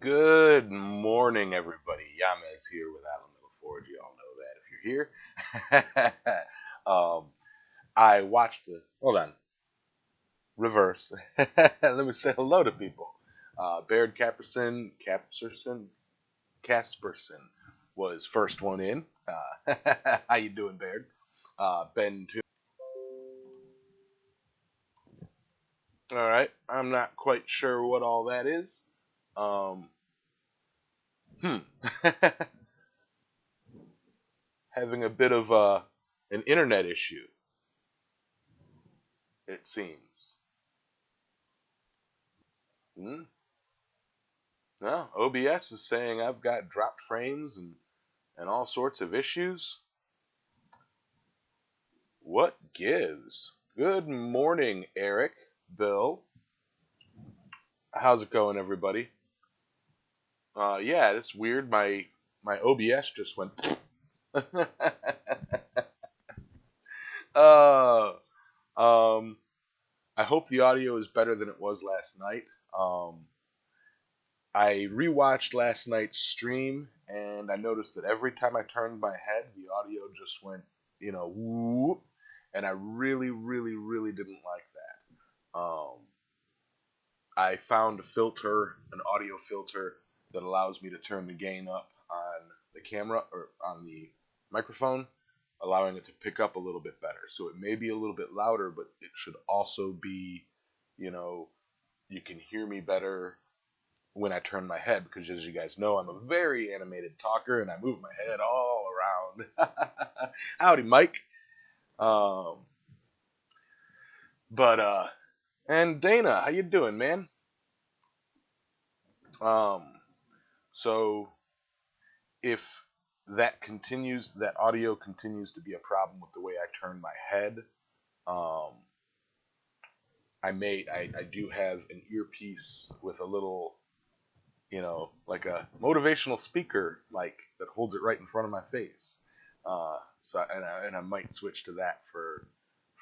Good morning, everybody. Yamez here with Alan Forge. You all know that if you're here. I watched the. Hold on. Reverse. Let me say hello to people. Baird Casperson was first one in. How you doing, Baird? Ben too. All right. I'm not quite sure what all that is. Um, Having a bit of an internet issue, it seems. Hmm? No, OBS is saying I've got dropped frames and all sorts of issues. What gives? Good morning, Eric, Bill. How's it going, everybody? Yeah, it's weird. My OBS just went. uh, I hope the audio is better than it was last night. I rewatched last night's stream, and I noticed that every time I turned my head, the audio just went, whoop, and I really, really, really didn't like that. I found a filter, an audio filter, that allows me to turn the gain up on the camera or on the microphone, allowing it to pick up a little bit better. So it may be a little bit louder, but it should also be, you can hear me better when I turn my head, because as you guys know, I'm a very animated talker and I move my head all around. Howdy, Mike. And Dana, how you doing, man? So if that audio continues to be a problem with the way I turn my head, I do have an earpiece with a little, like a motivational speaker, like that holds it right in front of my face. I might switch to that for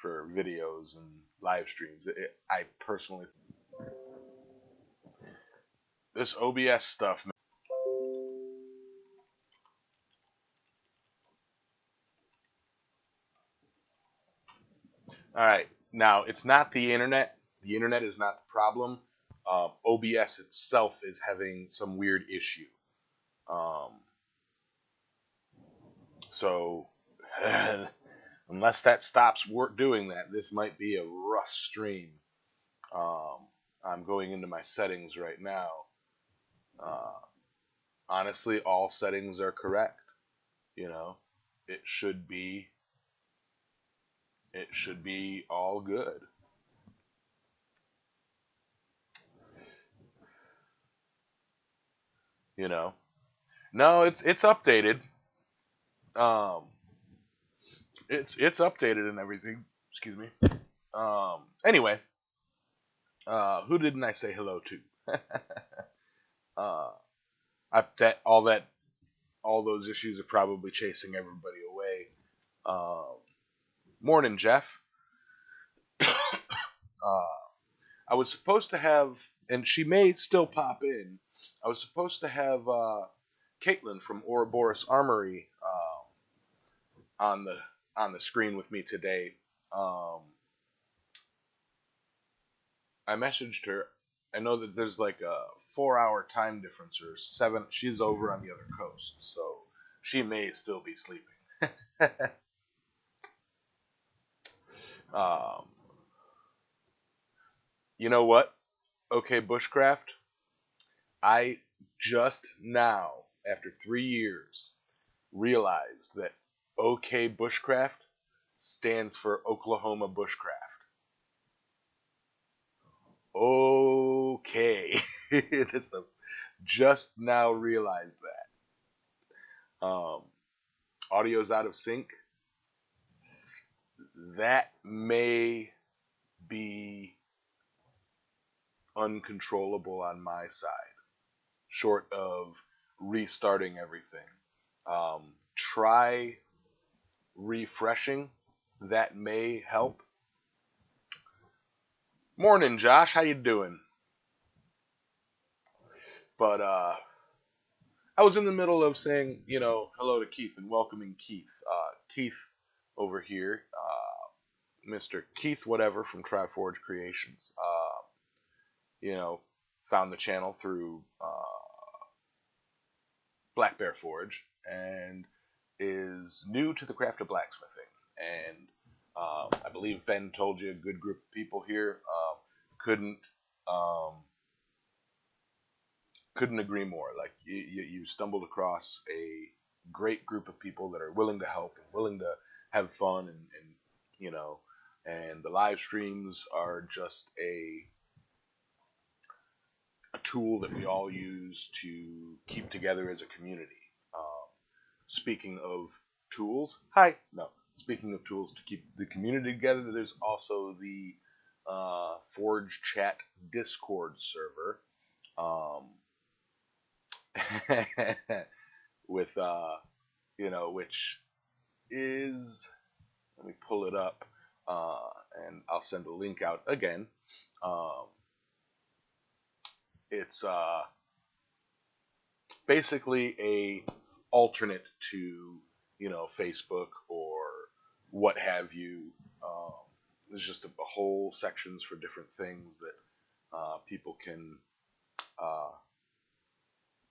videos and live streams. I personally, this OBS stuff. All right, now it's not the internet. The internet is not the problem. OBS itself is having some weird issue. So unless that stops doing that, this might be a rough stream. I'm going into my settings right now. Honestly, all settings are correct. It should be all good. No, it's updated. It's updated and everything. Excuse me. Anyway, who didn't I say hello to? All those issues are probably chasing everybody away. Morning, Jeff. I was supposed to have, and she may still pop in. I was supposed to have Caitlin from Ouroboros Armory on the screen with me today. I messaged her. I know that there's like a 4-hour time difference or 7. She's over on the other coast, so she may still be sleeping. You know what? Okay, Bushcraft. I just now, after 3 years, realized that OK Bushcraft stands for Oklahoma Bushcraft. Okay. Just now realized that. Audio's out of sync. That may be uncontrollable on my side, short of restarting everything. Try refreshing. That may help. Morning, Josh. How you doing? But I was in the middle of saying, hello to Keith and welcoming Keith. Keith over here, Mr. Keith whatever from Triforge Creations. Found the channel through Black Bear Forge and is new to the craft of blacksmithing. And I believe Ben told you a good group of people here. Couldn't agree more. Like you stumbled across a great group of people that are willing to help and willing to have fun, and the live streams are just a tool that we all use to keep together as a community. Speaking of tools, speaking of tools to keep the community together, there's also the Forge Chat Discord server. With which is, let me pull it up, and I'll send a link out again. It's basically a alternate to Facebook or what have you. There's just a whole sections for different things that people can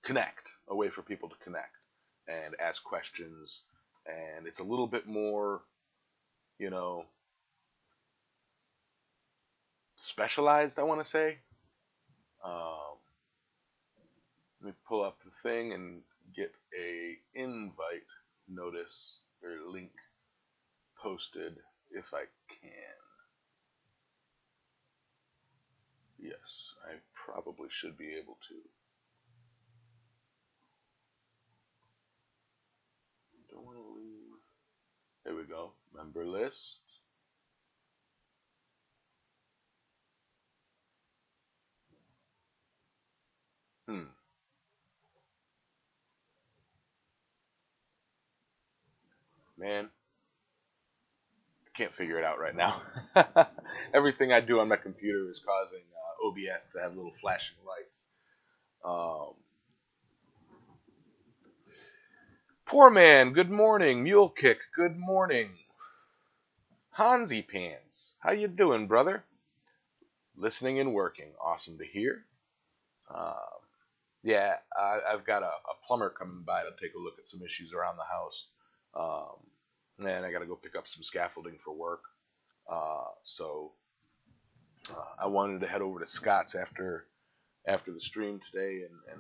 connect, a way for people to connect and ask questions, and it's a little bit more, specialized, I want to say. Let me pull up the thing and get a invite notice or link posted if I can. Yes, I probably should be able to. Don't want to leave. There we go. Member list. Man, I can't figure it out right now. Everything I do on my computer is causing OBS to have little flashing lights. Poor man, good morning. Mule Kick, good morning. Hansi Pants, how you doing, brother? Listening and working, awesome to hear. Yeah, I've got a plumber coming by to take a look at some issues around the house. And I got to go pick up some scaffolding for work. So I wanted to head over to Scott's after the stream today and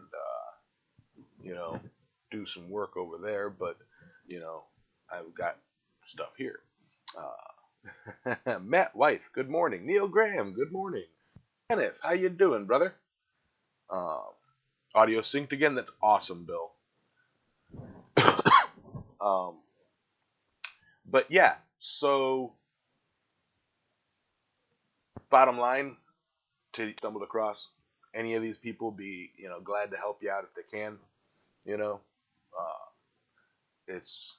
do some work over there. But I've got stuff here. Matt Wythe, good morning. Neil Graham, good morning. Kenneth, how you doing, brother? Audio synced again. That's awesome, Bill. But yeah, so bottom line, to stumble across any of these people, be glad to help you out if they can. It's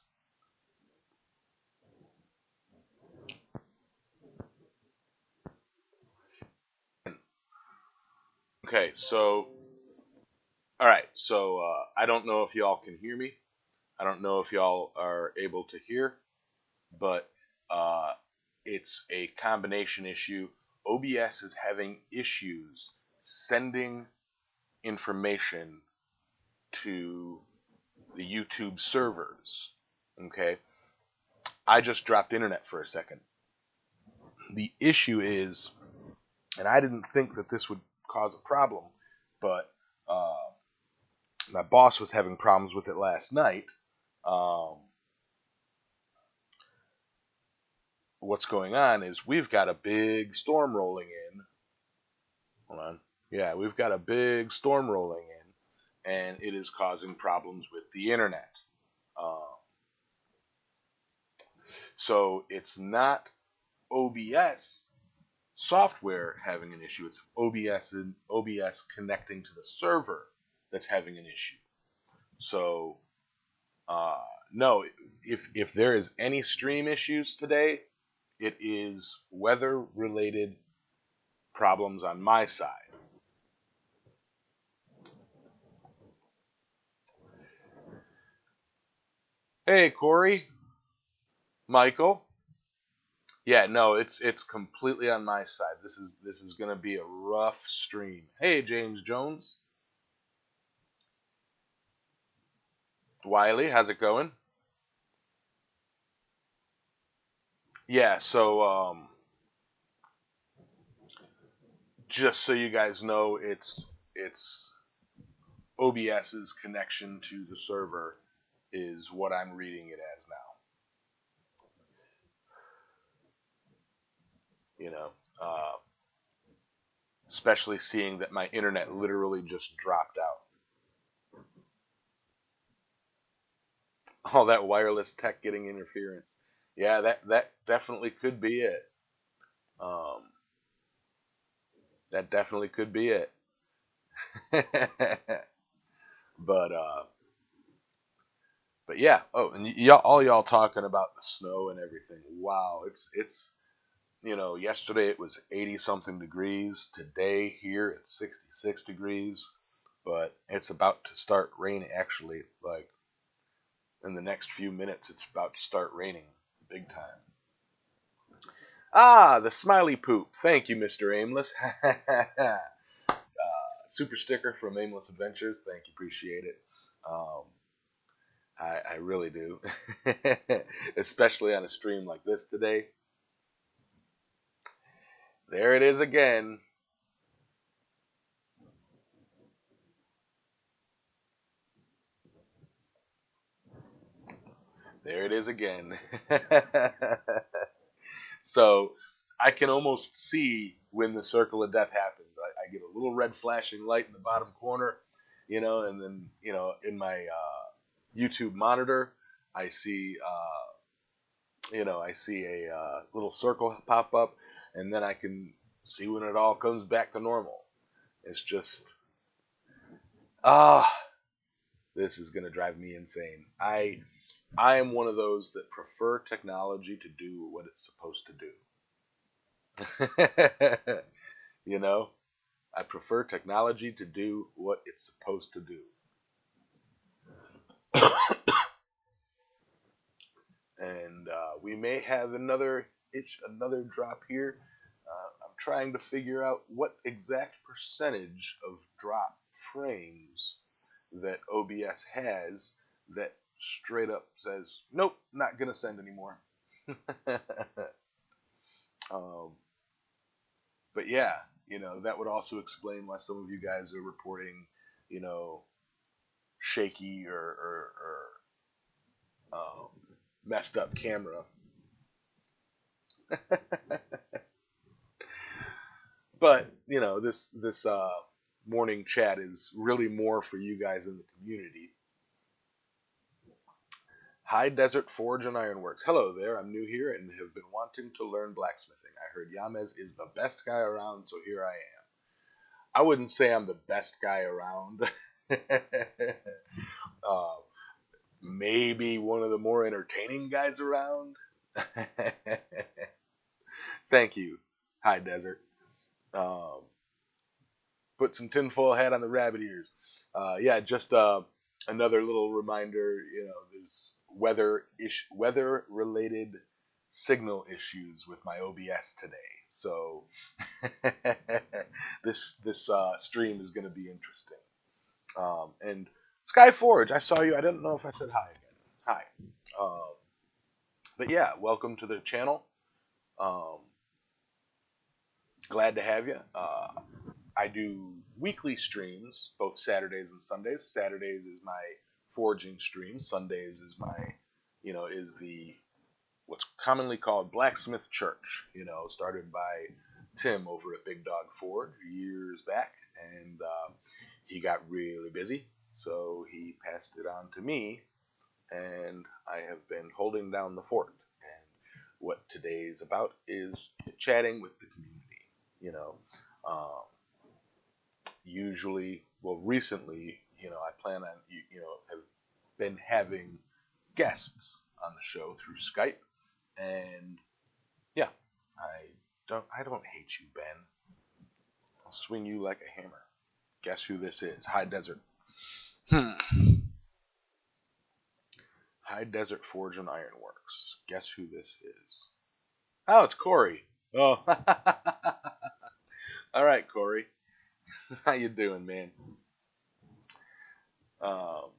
okay. So all right. So I don't know if y'all can hear me. I don't know if y'all are able to hear, but it's a combination issue. OBS is having issues sending information to the YouTube servers. Okay, I just dropped internet for a second. The issue is, and I didn't think that this would cause a problem, but my boss was having problems with it last night. What's going on is we've got a big storm rolling in. Hold on. Yeah, we've got a big storm rolling in, and it is causing problems with the internet. So it's not OBS software having an issue. It's OBS connecting to the server that's having an issue. So no, if there is any stream issues today, it is weather-related problems on my side. Hey, Corey, Michael. Yeah, no, it's completely on my side. This is gonna be a rough stream. Hey, James Jones, Wiley, how's it going? Yeah, so just so you guys know, it's OBS's connection to the server is what I'm reading it as now. You know, uh, especially seeing that my internet literally just dropped out. All that wireless tech getting interference. Yeah, that definitely could be it. Um, that definitely could be it. but uh, but yeah. Oh, and y'all, all y'all talking about the snow and everything. Wow, it's yesterday it was 80 something degrees. Today here it's 66 degrees, but it's about to start raining. Actually, like in the next few minutes, it's about to start raining big time. Ah, the smiley poop. Thank you, Mr. Aimless. Super sticker from Aimless Adventures. Thank you, appreciate it. Um, I really do, especially on a stream like this today. There it is again. There it is again. So I can almost see when the circle of death happens. I get a little red flashing light in the bottom corner, and then in my YouTube monitor, I see I see a little circle pop up, and then I can see when it all comes back to normal. It's just ah, this is gonna drive me insane. I am one of those that prefer technology to do what it's supposed to do. you know, I prefer technology to do what it's supposed to do. And we may have another drop here. I'm trying to figure out what exact percentage of drop frames that OBS has that straight up says, nope, not gonna send anymore. um, but yeah, that would also explain why some of you guys are reporting, you know, shaky or messed up camera. But this morning chat is really more for you guys in the community. High Desert Forge and Ironworks. Hello there, I'm new here and have been wanting to learn blacksmithing. I heard Yamez is the best guy around, so here I am. I wouldn't say I'm the best guy around. uh, maybe one of the more entertaining guys around. Thank you, High Desert. Um, put some tinfoil hat on the rabbit ears. Yeah, just another little reminder. There's weather related signal issues with my OBS today. So this stream is going to be interesting. And Skyforge, I saw you. I didn't know if I said hi again. Hi. Um, but yeah, welcome to the channel. Um, glad to have you. I do weekly streams, both Saturdays and Sundays. Saturdays is my forging stream. Sundays is my, is the what's commonly called Blacksmith Church. Started by Tim over at Big Dog Forge years back, and he got really busy, so he passed it on to me, and I have been holding down the fort. And what today's about is chatting with the community. Um, Usually, well, recently, I plan on, have been having guests on the show through Skype, and yeah, I don't hate you, Ben. I'll swing you like a hammer. Guess who this is? High Desert. Hmm. High Desert Forge and Ironworks. Guess who this is? Oh, it's Corey. Oh, all right, Corey. How you doing, man? Um,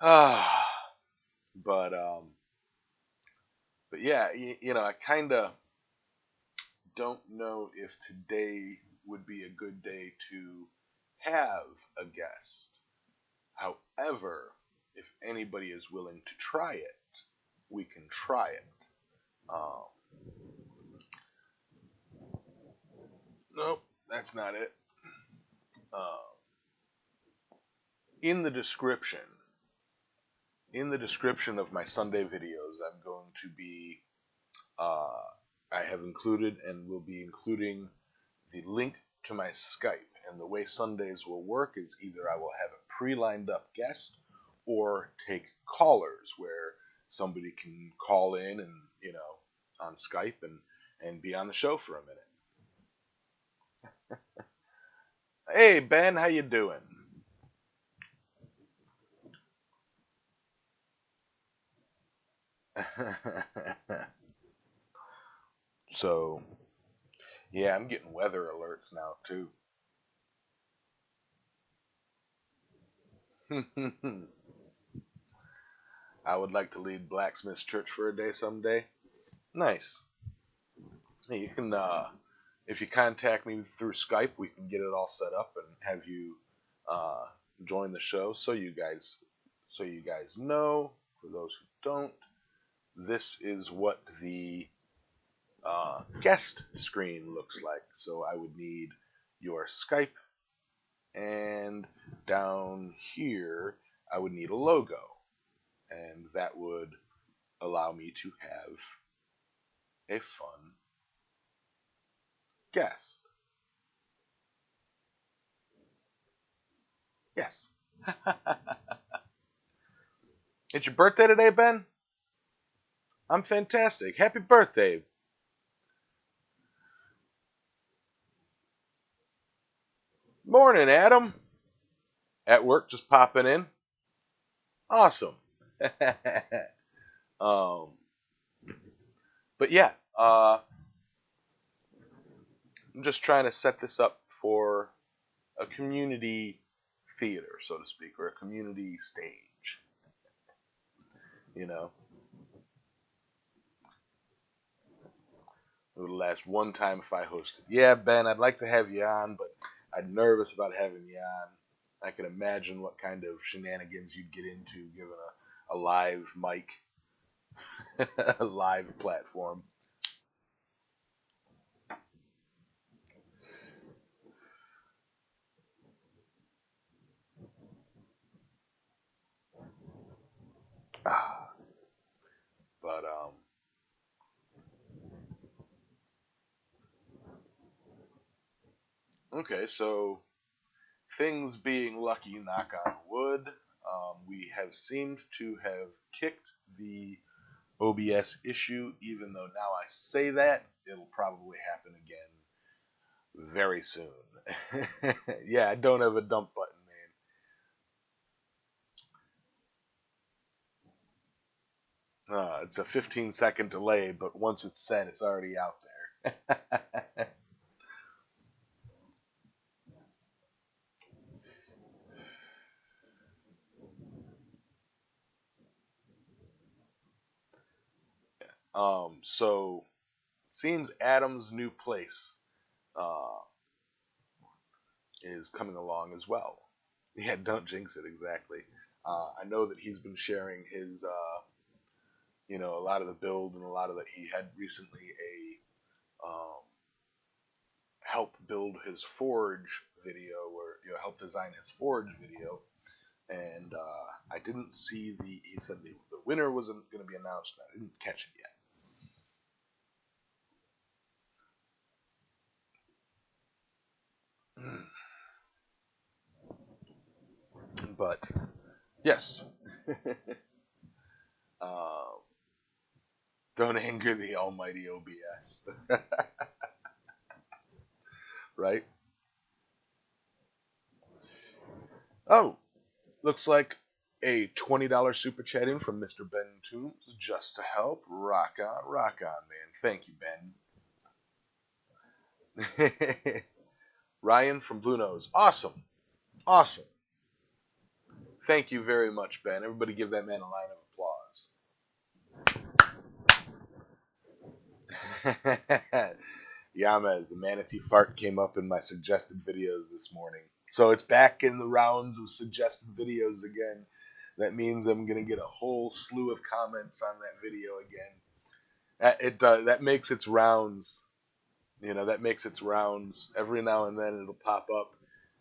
ah, but but yeah, I kind of don't know if today would be a good day to have a guest. However, if anybody is willing to try it, we can try it. Um, nope, that's not it. Uh, in the description, in the description of my Sunday videos, I'm going to be, uh, I have included and will be including the link to my Skype. And the way Sundays will work is either I will have a pre-lined up guest or take callers where somebody can call in and, on Skype and be on the show for a minute. Hey Ben, how you doing? So, yeah, I'm getting weather alerts now too. I would like to lead Blacksmiths Church for a day someday. Nice. Hey, you can, if you contact me through Skype, we can get it all set up and have you uh, join the show. So you guys know. For those who don't, this is what the guest screen looks like. So I would need your Skype, and down here I would need a logo, and that would allow me to have a fun guest. Yes. It's your birthday today, Ben? I'm fantastic. Happy birthday. Morning, Adam. At work, just popping in. Awesome. um, but yeah, I'm just trying to set this up for a community theater, so to speak, or a community stage. You know, it would last one time if I hosted. Yeah, Ben, I'd like to have you on, but I'm nervous about having you on. I can imagine what kind of shenanigans you'd get into given a live mic, a live platform. Ah, but okay, so things being lucky, knock on wood, we have seemed to have kicked the OBS issue, even though now I say that, it'll probably happen again very soon. Yeah, I don't have a dump button, man. It's a 15-second delay, but once it's set, it's already out there. So it seems Adam's new place uh, is coming along as well. Yeah, don't jinx it, exactly. I know that he's been sharing his, a lot of the build and a lot of that. He had recently a help build his forge video, or help design his forge video, and I didn't see the. He said the winner wasn't going to be announced. I didn't catch it yet. But yes. uh, Don't anger the almighty OBS. Right? Oh, looks like a $20 super chat in from Mr. Ben Toombs just to help. Rock on, man. Thank you, Ben. Ryan from Blue Nose. Awesome. Awesome. Thank you very much, Ben. Everybody give that man a line of applause. Yamez, the manatee fart came up in my suggested videos this morning. So it's back in the rounds of suggested videos again. That means I'm going to get a whole slew of comments on that video again. It does. That makes its rounds. You know, that makes its rounds. Every now and then it'll pop up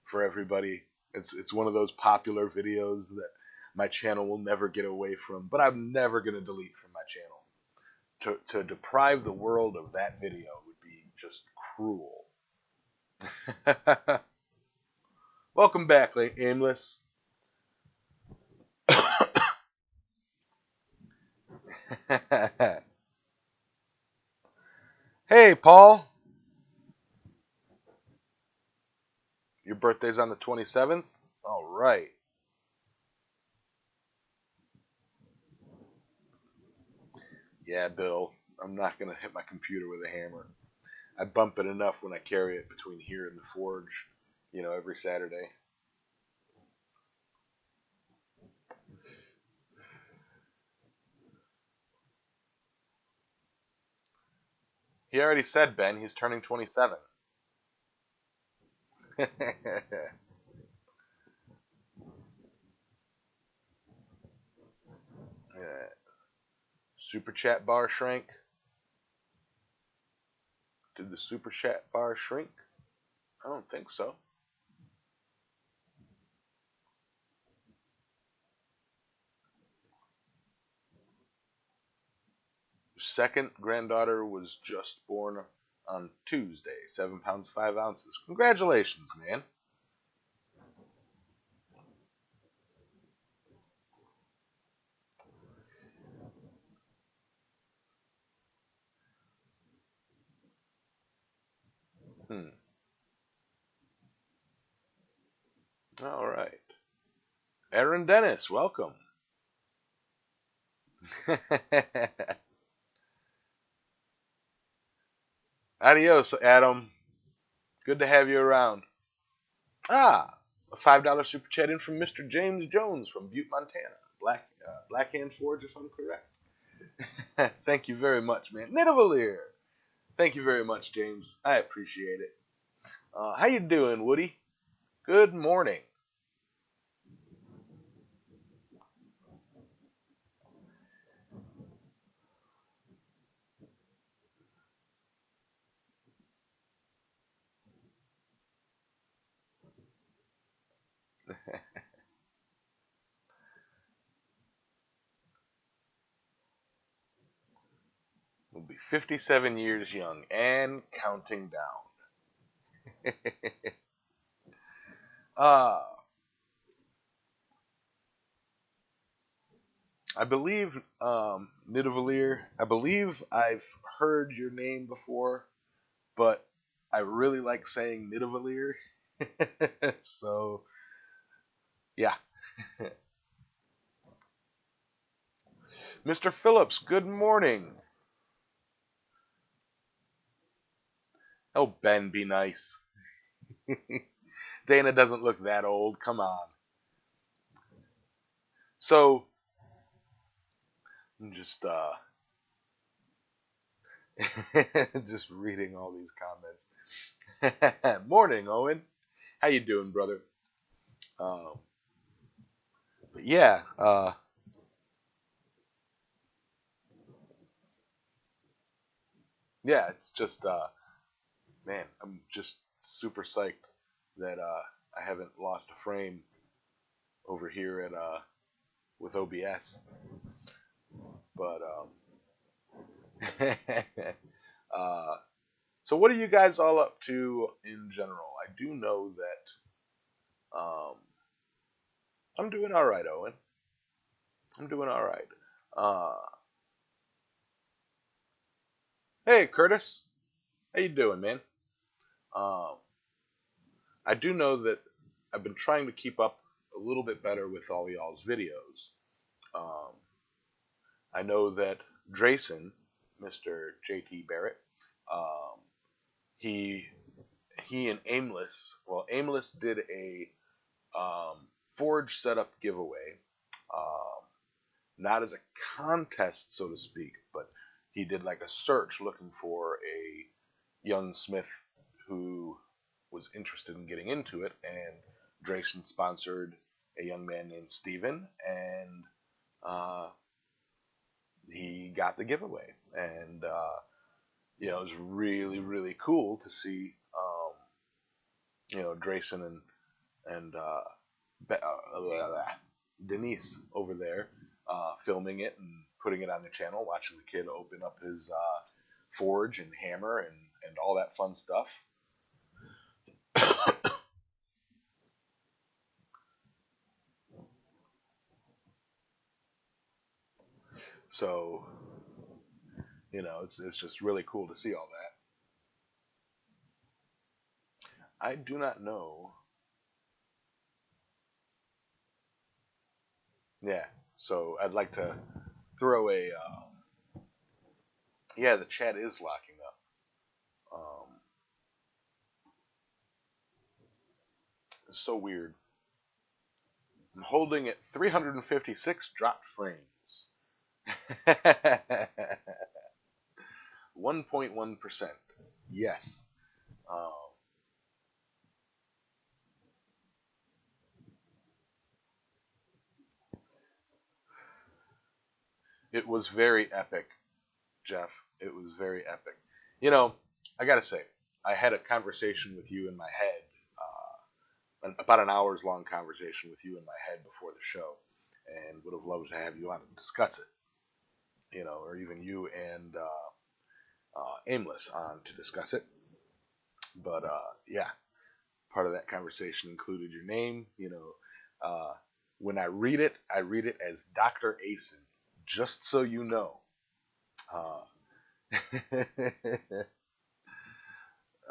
for everybody. It's one of those popular videos that my channel will never get away from, but I'm never going to delete from my channel. To deprive the world of that video would be just cruel. Welcome back, Aimless. Hey, Paul. Your birthday's on the 27th? All right. Yeah, Bill. I'm not going to hit my computer with a hammer. I bump it enough when I carry it between here and the forge, every Saturday. He already said, Ben, he's turning 27. Yeah. Super chat bar shrank. Did the super chat bar shrink? I don't think so. Second granddaughter was just born on Tuesday. 7 pounds 5 ounces. Congratulations, man. All right. Aaron Dennis, welcome. Adios, Adam. Good to have you around. A $5 super chat in from Mr. James Jones from Butte, Montana. Blackhand Forge, if I'm correct. Thank you very much, man. Nidavellir. Thank you very much, James. I appreciate it. How you doing, Woody? Good morning. We'll be 57 years young and counting down. uh, I believe, Nidavellir, I believe I've heard your name before, but I really like saying Nidavellir. So, yeah. Mr. Phillips, good morning. Oh, Ben, be nice. Dana doesn't look that old. Come on. So, I'm just just reading all these comments. Morning, Owen. How you doing, brother? But yeah, yeah. It's just man, I'm just super psyched that I haven't lost a frame over here at with OBS. But so what are you guys all up to in general? I do know that I'm doing all right, Owen. I'm doing all right. Uh, Hey, Curtis. How you doing, man? Um, I do know that I've been trying to keep up a little bit better with all y'all's videos. Um, I know that Drayson, Mr. JT Barrett, um, he he and Aimless, well, Aimless did a Forge setup giveaway, um, not as a contest, so to speak, but he did like a search looking for a young smith who was interested in getting into it, and Drayson sponsored a young man named Steven, and uh, he got the giveaway. And it was really, really cool to see, Drayson and Denise over there filming it and putting it on their channel, watching the kid open up his forge and hammer and all that fun stuff. So, it's just really cool to see all that. I do not know. Yeah, so I'd like to throw a. Yeah, the chat is locking up. It's so weird. I'm holding at 356 dropped frames. 1.1%. Yes. Um, it was very epic, Jeff. It was very epic. You know, I gotta say, I had a conversation with you in my head, about an hour's long conversation with you in my head before the show, and would have loved to have you on to discuss it. Or even you and Aimless on to discuss it. But yeah, part of that conversation included your name. When I read it as Dr. Asen, just so you know. Uh,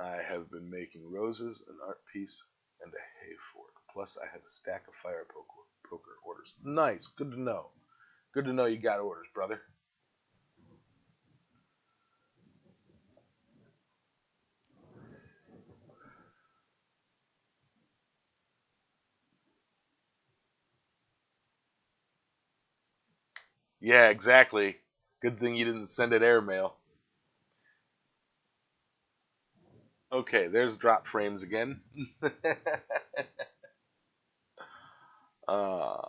I have been making roses, an art piece, and a hay fork. Plus, I have a stack of fire poker orders. Nice. Good to know. Good to know you got orders, brother. Yeah, exactly. Good thing you didn't send it airmail. Okay, there's drop frames again. uh,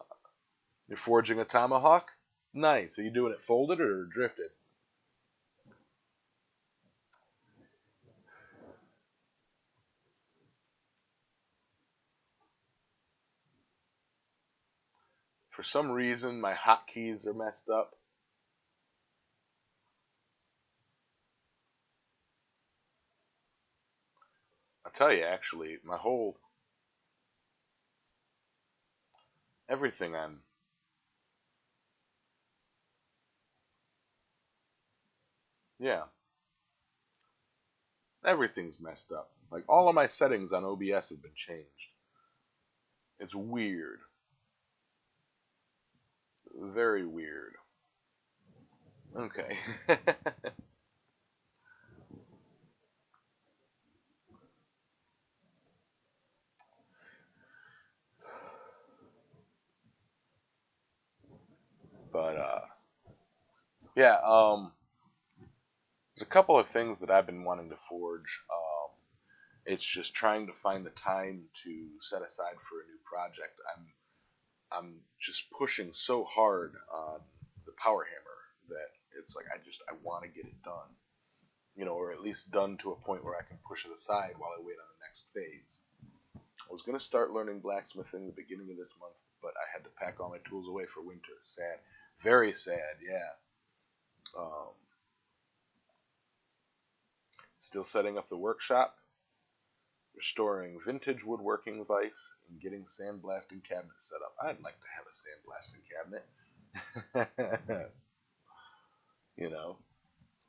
you're forging a tomahawk? Nice. Are you doing it folded or drifted? For some reason, my hotkeys are messed up. I'll tell you, actually, my whole everything on yeah, everything's messed up. Like all of my settings on OBS have been changed. It's weird, very weird. Okay, but yeah, there's a couple of things that I've been wanting to forge. It's just trying to find the time to set aside for a new project. I'm just pushing so hard on the power hammer that it's like I want to get it done, or at least done to a point where I can push it aside while I wait on the next phase. I was gonna start learning blacksmithing the beginning of this month, but I had to pack all my tools away for winter. Sad, very sad. Yeah. Um, Still setting up the workshop, restoring vintage woodworking vice, and getting sandblasting cabinet set up. I'd like to have a sandblasting cabinet. you know,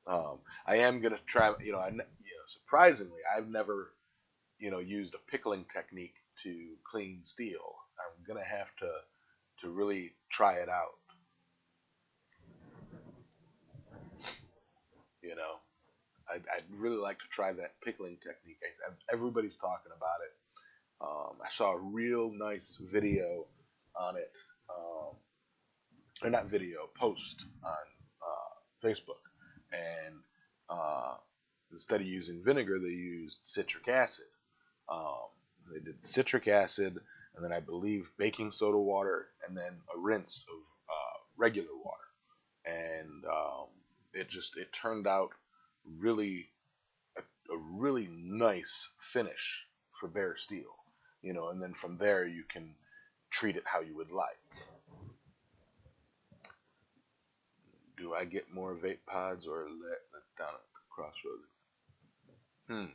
I am gonna try. Surprisingly, I've never used a pickling technique to clean steel. I'm gonna have to really try it out. You know, I'd really like to try that pickling technique. Everybody's talking about it. I saw a real nice video on it, or not video, post on Facebook, and uh, instead of using vinegar, they used citric acid. Um, they did citric acid, and then I believe baking soda water, and then a rinse of regular water, and it turned out really a really nice finish for bare steel, and then from there you can treat it how you would like. Do I get more vape pods or let down at the crossroads? Hmm.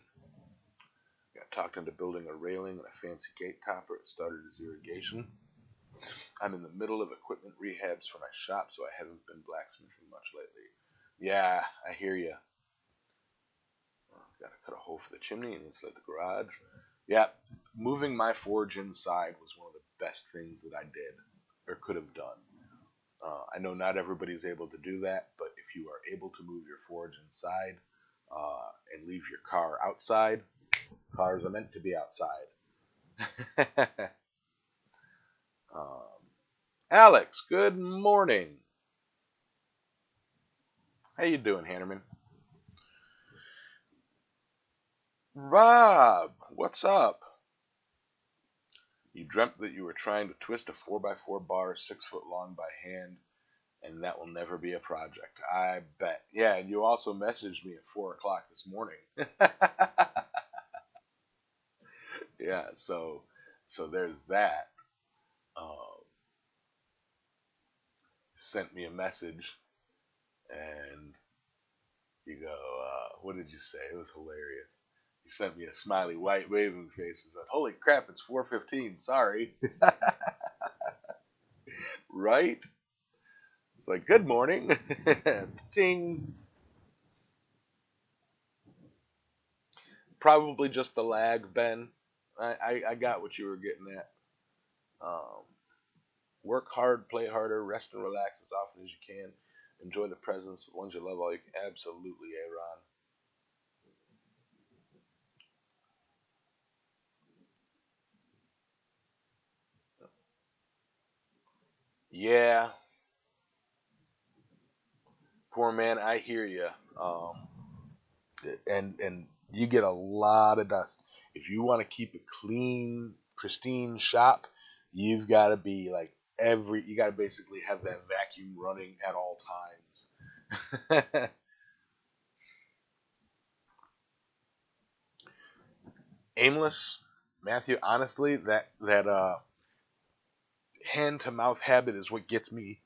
Got talked into building a railing and a fancy gate topper. It started as irrigation. I'm in the middle of equipment rehabs for my shop, so I haven't been blacksmithing much lately. Yeah, I hear you. Got to cut a hole for the chimney and insulate the garage. Yeah, moving my forge inside was one of the best things that I did or could have done. I know not everybody's able to do that, but if you are able to move your forge inside and leave your car outside, cars are meant to be outside. um, Alex, good morning. How you doing, Hannerman? Rob, what's up? You dreamt that you were trying to twist a 4x4 bar 6 foot long by hand, and that will never be a project. I bet. Yeah, and you also messaged me at 4 o'clock this morning. Yeah, so there's that. Um, Sent me a message, and you go, what did you say? It was hilarious. You sent me a smiley white waving face and said, "Holy crap, it's 4:15. Sorry." Right? It's like, "Good morning." Ting. Probably just the lag, Ben. I got what you were getting at. Um, Work hard, play harder, rest and relax as often as you can. Enjoy the presence of ones you love all you can. Absolutely, Aaron. Yeah, poor man, I hear you. And you get a lot of dust. If you want to keep a clean, pristine shop, you've got to be like you got to basically have that vacuum running at all times. Aimless, Matthew. Honestly, that hand to mouth habit is what gets me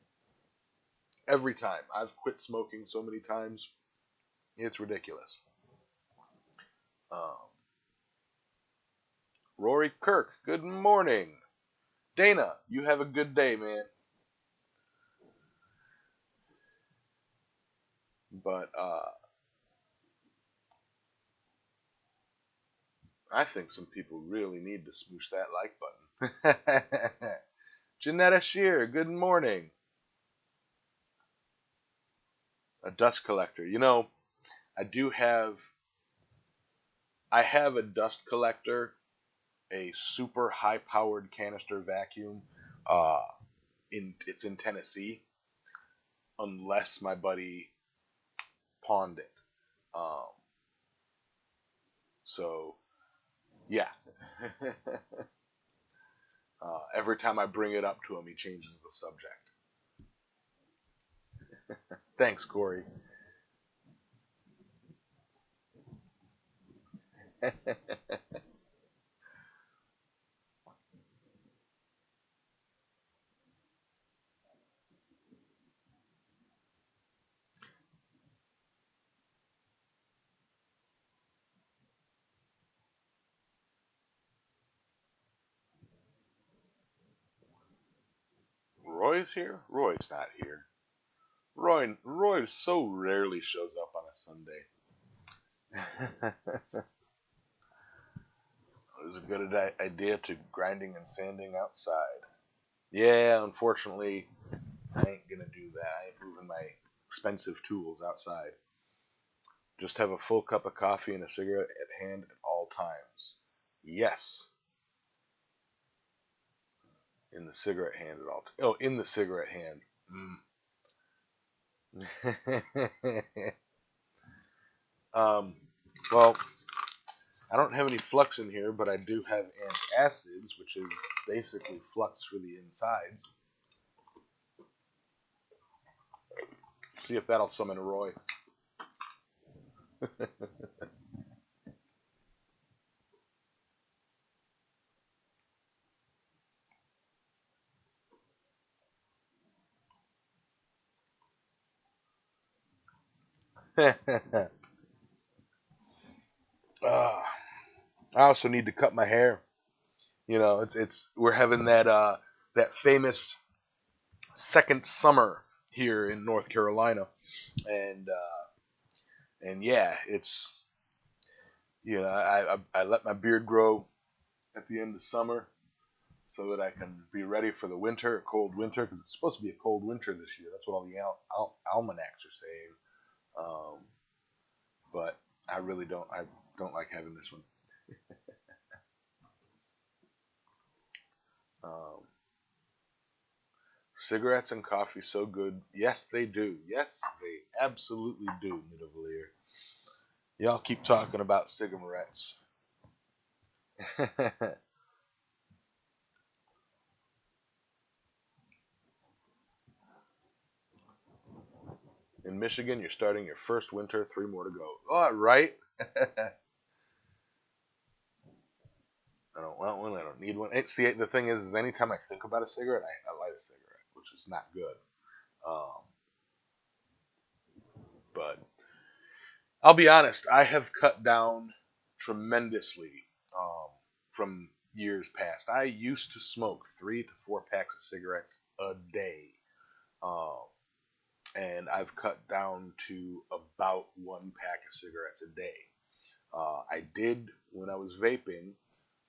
every time. I've quit smoking so many times, it's ridiculous. Um, Rory Kirk, good morning. Dana, you have a good day, man. But I think some people really need to smoosh that like button. Janetta Shear, good morning. A dust collector. I do have I have a dust collector, a super high powered canister vacuum. Uh it's in Tennessee, unless my buddy pawned it. Um so yeah. Every time I bring it up to him, he changes the subject. Thanks, Corey. Roy's here? Roy's not here. Roy so rarely shows up on a Sunday. It was a good idea to grinding and sanding outside. Yeah, unfortunately, I ain't gonna do that. I ain't moving my expensive tools outside. Just have a full cup of coffee and a cigarette at hand at all times. Yes, in the cigarette hand at all. Oh, in the cigarette hand. Mm. um, well, I don't have any flux in here, but I do have antacids, which is basically flux for the insides. See if that'll summon Roy. I also need to cut my hair. You know, it's we're having that famous second summer here in North Carolina, and yeah, it's I let my beard grow at the end of summer so that I can be ready for the winter, a cold winter, because it's supposed to be a cold winter this year. That's what all the almanacs are saying. Um, but I don't like having this one. Um, Cigarettes and coffee so good. Yes, they do. Yes, they absolutely do, Nidavellir. Y'all keep talking about cigarettes. In Michigan, you're starting your first winter, 3 more to go. All right. I don't want one. I don't need one. See, the thing is anytime I think about a cigarette, I light a cigarette, which is not good. Um, but I'll be honest, I have cut down tremendously from years past. I used to smoke 3 to 4 packs of cigarettes a day, um, and I've cut down to about 1 pack of cigarettes a day. I did when I was vaping,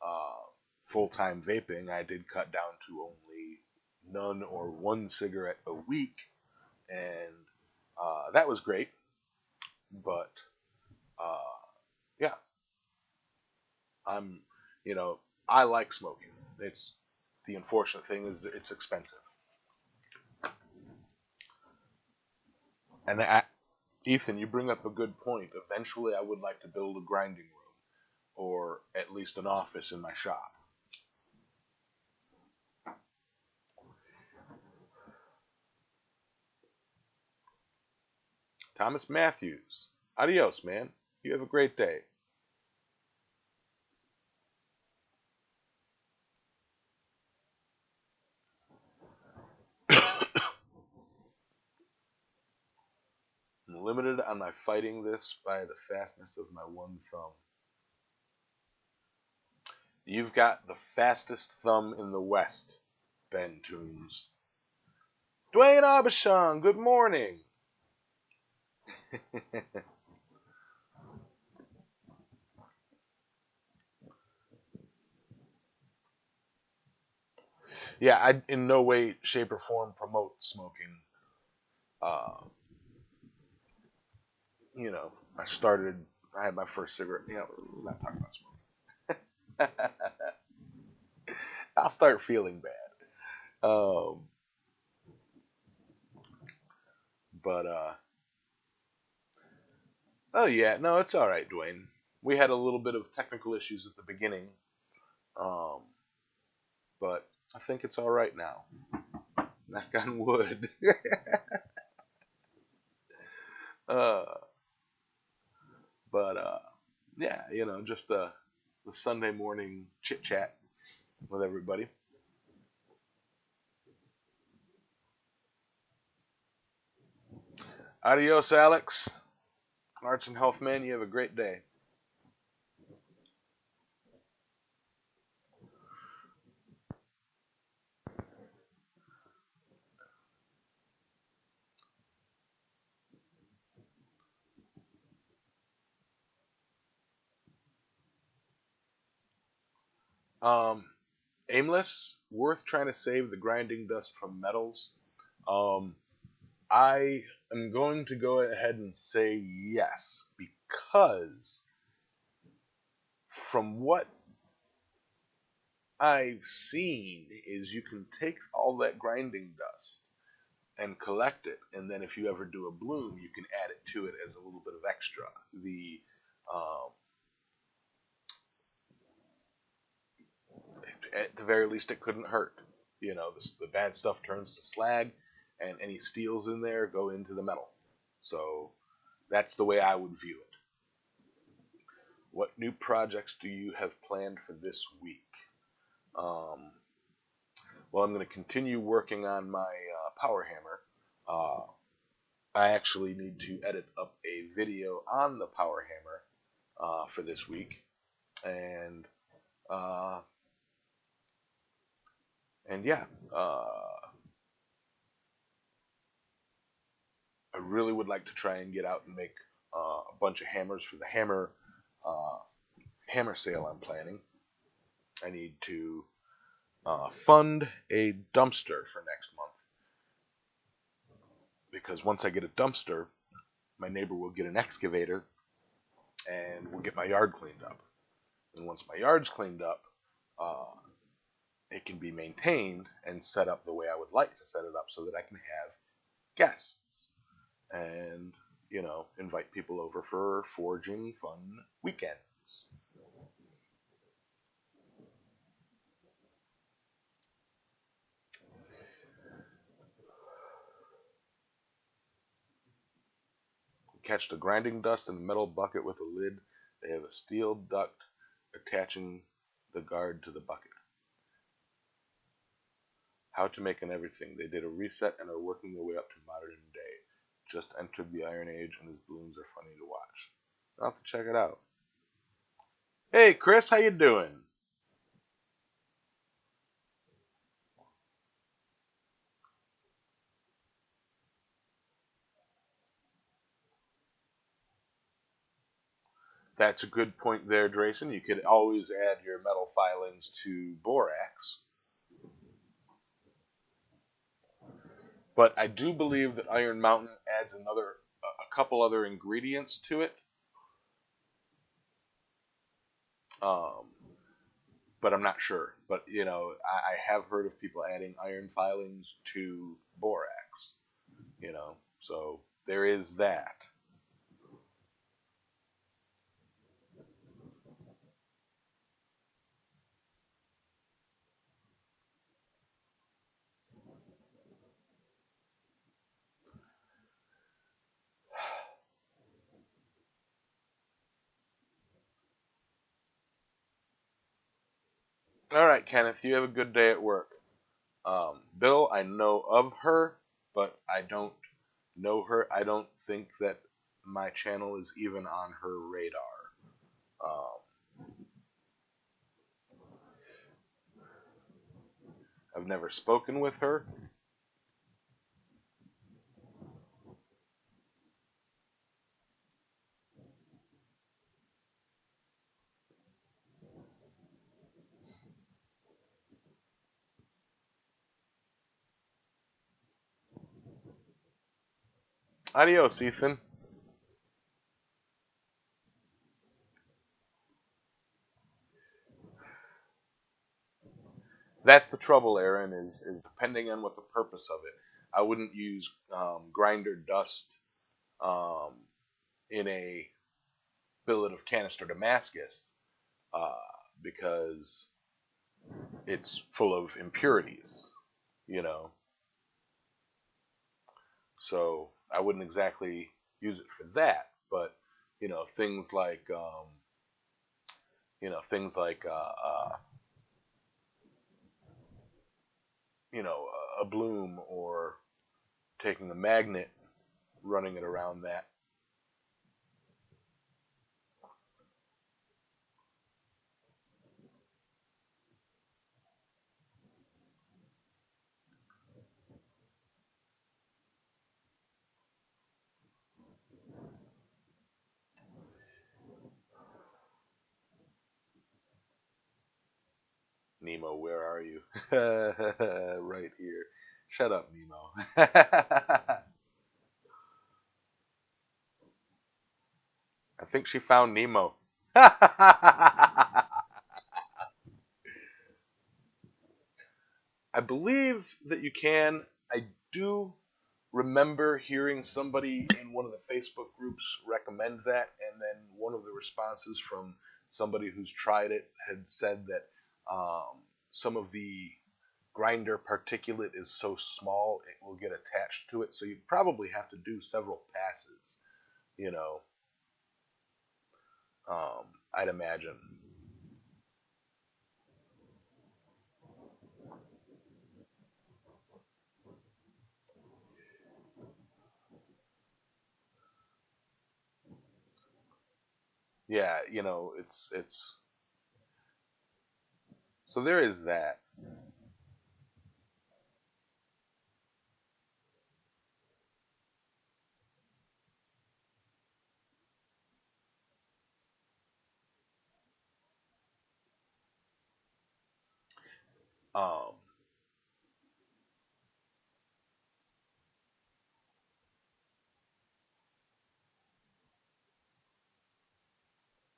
uh, full time vaping. I did cut down to only none or 1 cigarette a week, and that was great. But uh, yeah, I'm, you know, I like smoking. It's the unfortunate thing is it's expensive. And Ethan, you bring up a good point. Eventually, I would like to build a grinding room, or at least an office in my shop. Thomas Matthews, adios, man. You have a great day. I'm limited on my fighting this by the fastness of my one thumb. You've got the fastest thumb in the West, Ben Toombs. Dwayne Abishon, good morning. Yeah, I in no way, shape, or form promote smoking. Uh, I started. I had my first cigarette. We're not talking about smoking. I'll start feeling bad. But oh yeah, no, it's all right, Dwayne. We had a little bit of technical issues at the beginning, um, but I think it's all right now. Knock on wood. uh, but yeah, just the Sunday morning chit chat with everybody. Adios, Alex. Arts and health, man. You have a great day. Um, Aimless, worth trying to save the grinding dust from metals. Um, I am going to go ahead and say yes, because from what I've seen is you can take all that grinding dust and collect it, and then if you ever do a bloom, you can add it to it as a little bit of extra. Um, at the very least, it couldn't hurt. You know, the bad stuff turns to slag, and any steels in there go into the metal. So that's the way I would view it. What new projects do you have planned for this week? Um, well, I'm going to continue working on my power hammer. Uh, I actually need to edit up a video on the power hammer for this week, and uh, yeah, I really would like to try and get out and make a bunch of hammers for the uh, hammer sale I'm planning. I need to fund a dumpster for next month, because once I get a dumpster, my neighbor will get an excavator and we'll get my yard cleaned up. And once my yard's cleaned up, uh, it can be maintained and set up the way I would like to set it up so that I can have guests and, you know, invite people over for forging fun weekends. Catch the grinding dust in a metal bucket with a lid. They have a steel duct attaching the guard to the bucket. How to make an everything. They did a reset and are working their way up to modern day. Just entered the Iron Age and his blooms are funny to watch. I'll have to check it out. Hey Chris, how you doing? That's a good point there, Drayson. You could always add your metal filings to borax. But I do believe that Iron Mountain adds a couple other ingredients to it. Um, but I'm not sure. But you know, I have heard of people adding iron filings to borax. You know, so there is that. All right, Kenneth, you have a good day at work. Bill, I know of her, but I don't know her. I don't think that my channel is even on her radar. I've never spoken with her. Adios, Ethan. That's the trouble, Aaron, is depending on what the purpose of it. I wouldn't use grinder dust um, in a billet of canister Damascus uh, because it's full of impurities, you know. So I wouldn't exactly use it for that, but you know, things like a bloom or taking a magnet, running it around that. Nemo, where are you? Right here. Shut up, Nemo. I think she found Nemo. I believe that you can. I do remember hearing somebody in one of the Facebook groups recommend that, and then one of the responses from somebody who's tried it had said that some of the grinder particulate is so small it will get attached to it, so you probably have to do several passes, you know, I'd imagine. Yeah, it's so there is that. Um,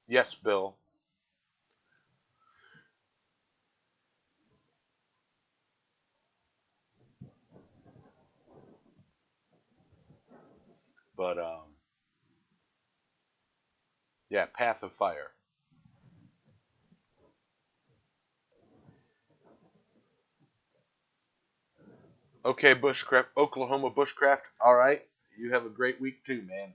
yes, Bill, but yeah, Path of Fire. Okay, Bushcraft, Oklahoma Bushcraft. All right, you have a great week too, man.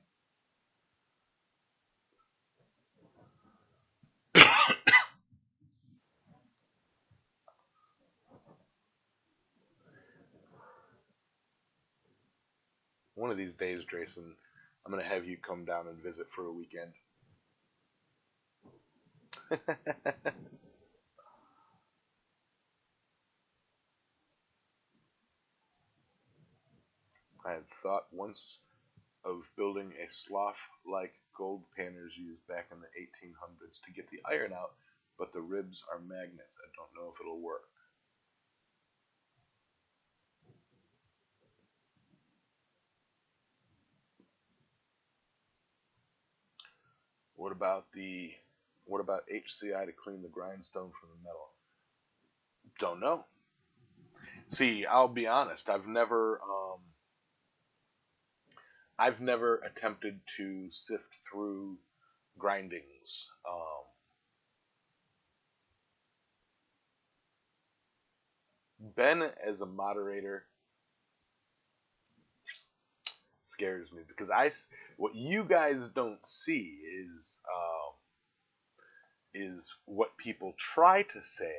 One of these days, Drayson, I'm gonna have you come down and visit for a weekend. I had thought once of building a slough like gold panners used back in the 1800s to get the iron out, but the ribs are magnets. I don't know if it'll work. What about the what about HCI to clean the grindstone from the metal? Don't know. See, I'll be honest. I've never attempted to sift through grindings. Ben as a moderator scares me because what you guys don't see is what people try to say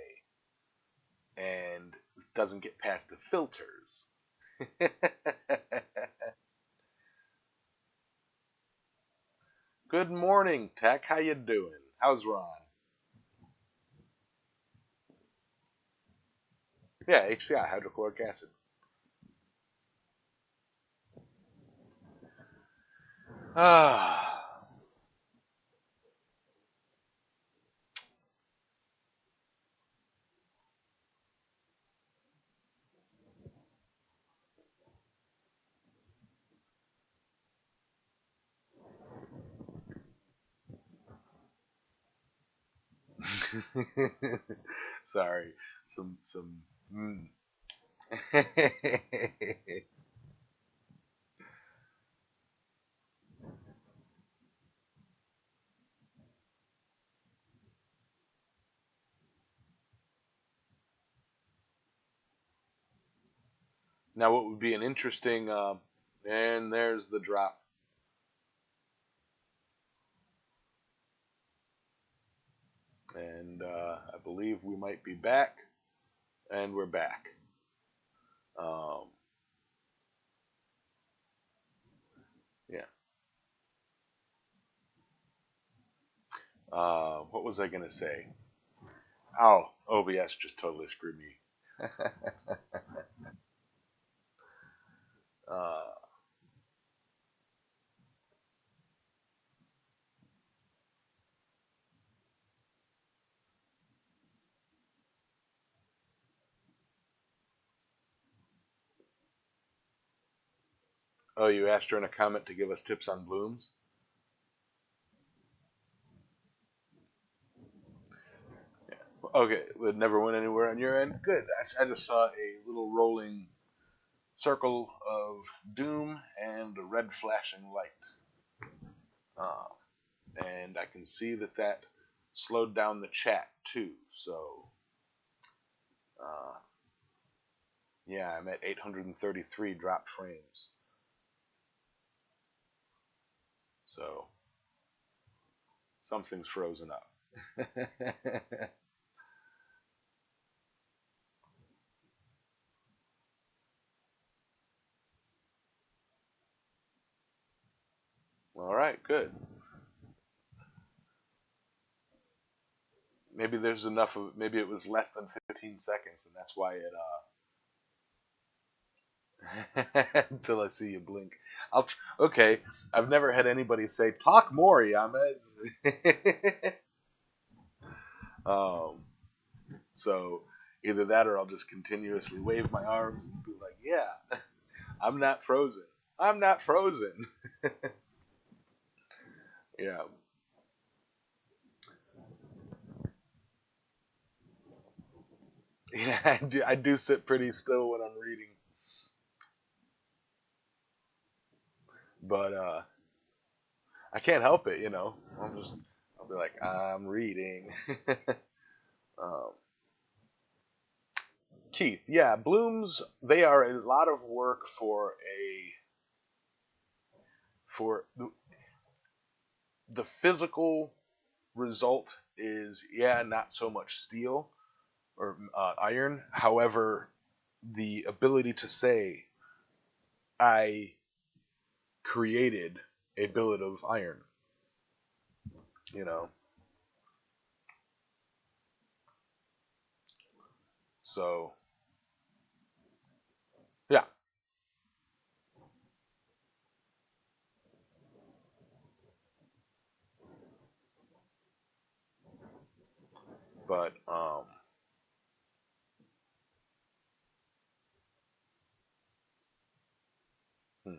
and doesn't get past the filters. Good morning, Tech. How you doing? How's Ron? Yeah, HCI, hydrochloric acid. Ah, sorry. Some. Mm. Now, what would be an interesting? And there's the drop. And I believe we might be back, and we're back. Um, yeah. What was I gonna say? Oh, OBS just totally screwed me. uh, Oh, you asked her in a comment to give us tips on blooms? Okay, it never went anywhere on your end. Good. I just saw a little rolling circle of doom and a red flashing light. Uh, and I can see that that slowed down the chat too. So, uh, yeah, I'm at 833 drop frames. So, something's frozen up. All right, good. Maybe there's enough of. Maybe it was less than 15 seconds, and that's why it. Until I see you blink. Okay. I've never had anybody say talk more, Yamez. um. So either that, or I'll just continuously wave my arms and be like, "Yeah, I'm not frozen. I'm not frozen." Yeah. Yeah, I do sit pretty still when I'm reading, but I can't help it, you know. I'll be like, I'm reading. um, Keith, yeah, blooms. They are a lot of work for the physical result is, yeah, not so much steel or iron. However, the ability to say I created a billet of iron, you know. So yeah, but hmm.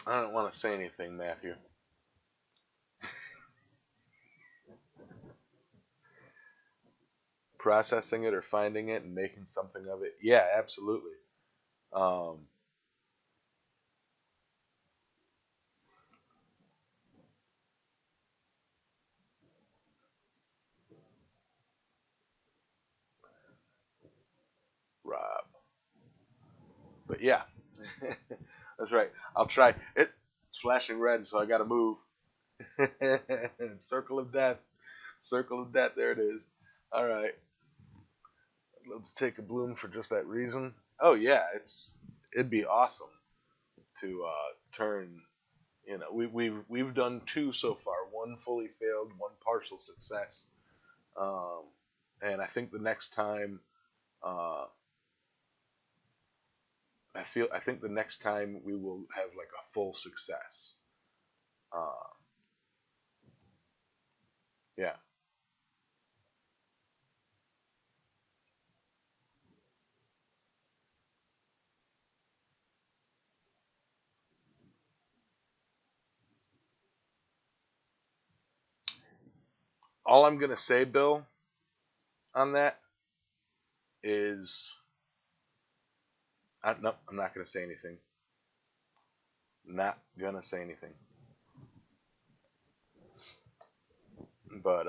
I don't want to say anything, Matthew. Processing it or finding it and making something of it. Yeah, absolutely. Um, Rob. But yeah, that's right. I'll try. It's flashing red, so I got to move. Circle of death. Circle of death. There it is. All right. Let's take a bloom for just that reason. Oh yeah, it'd be awesome to turn. You know, we've done two so far. One fully failed, one partial success. Um, and I think the next time, uh, I think the next time we will have like a full success. Uh, yeah. All I'm gonna say, Bill, on that is, no, I'm not gonna say anything. Not gonna say anything. But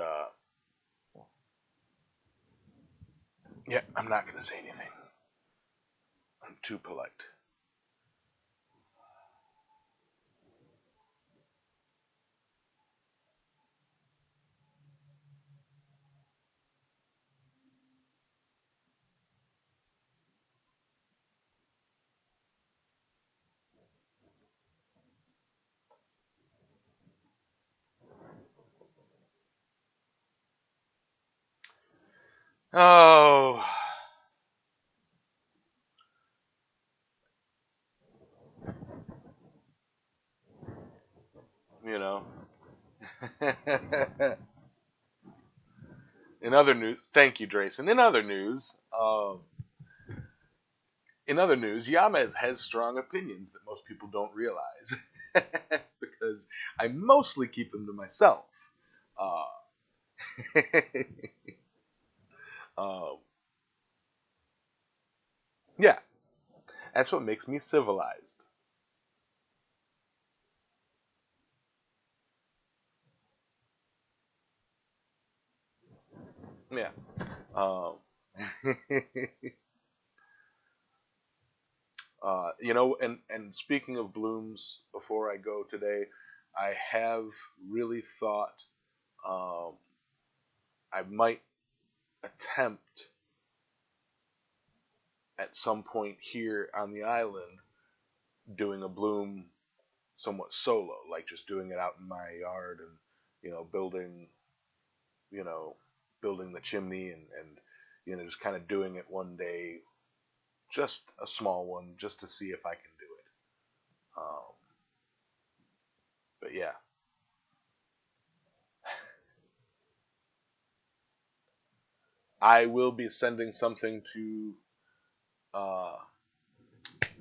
yeah, I'm not gonna say anything. I'm too polite. Oh, you know. In other news, thank you, Drayson. In other news, In other news, Yamez has strong opinions that most people don't realize because I mostly keep them to myself. Uh, um, yeah, that's what makes me civilized. Yeah. Um, and speaking of blooms, before I go today, I have really thought um, I might attempt at some point here on the island doing a bloom somewhat solo, like just doing it out in my yard and you know building you know building the chimney and just kind of doing it one day, just a small one, just to see if I can do it. But yeah, I will be sending something to uh,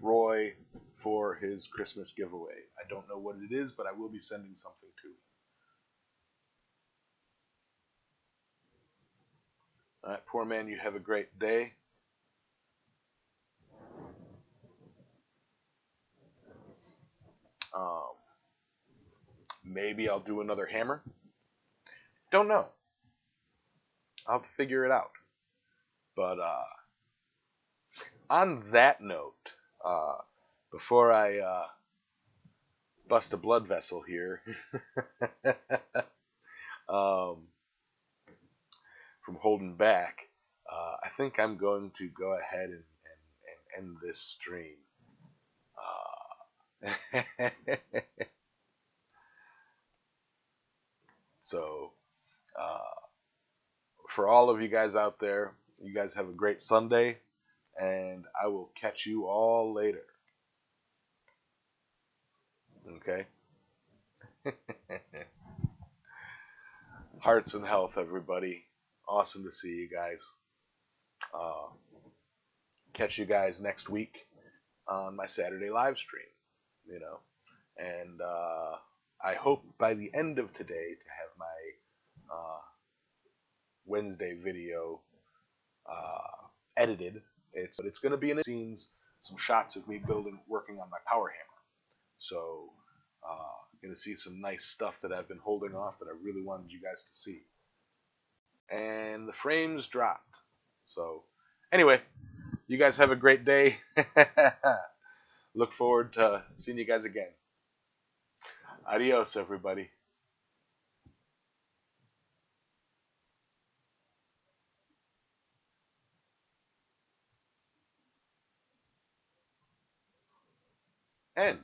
Roy for his Christmas giveaway. I don't know what it is, but I will be sending something to him. All right, poor man, you have a great day. Um, Maybe I'll do another hammer. Don't know. I'll have to figure it out. But on that note, uh, before I bust a blood vessel here um, from holding back, I think I'm going to go ahead and end this stream. So, uh, for all of you guys out there, you guys have a great Sunday, and I will catch you all later. Okay? Hearts and health, everybody. Awesome to see you guys. Uh, Catch you guys next week on my Saturday live stream. You know, and I hope by the end of today to have my Wednesday video edited. It's going to be in the scenes, some shots of me working on my power hammer. So, going to see some nice stuff that I've been holding off that I really wanted you guys to see. And the frames dropped. So, anyway, you guys have a great day. Look forward to seeing you guys again. Adios, everybody. End.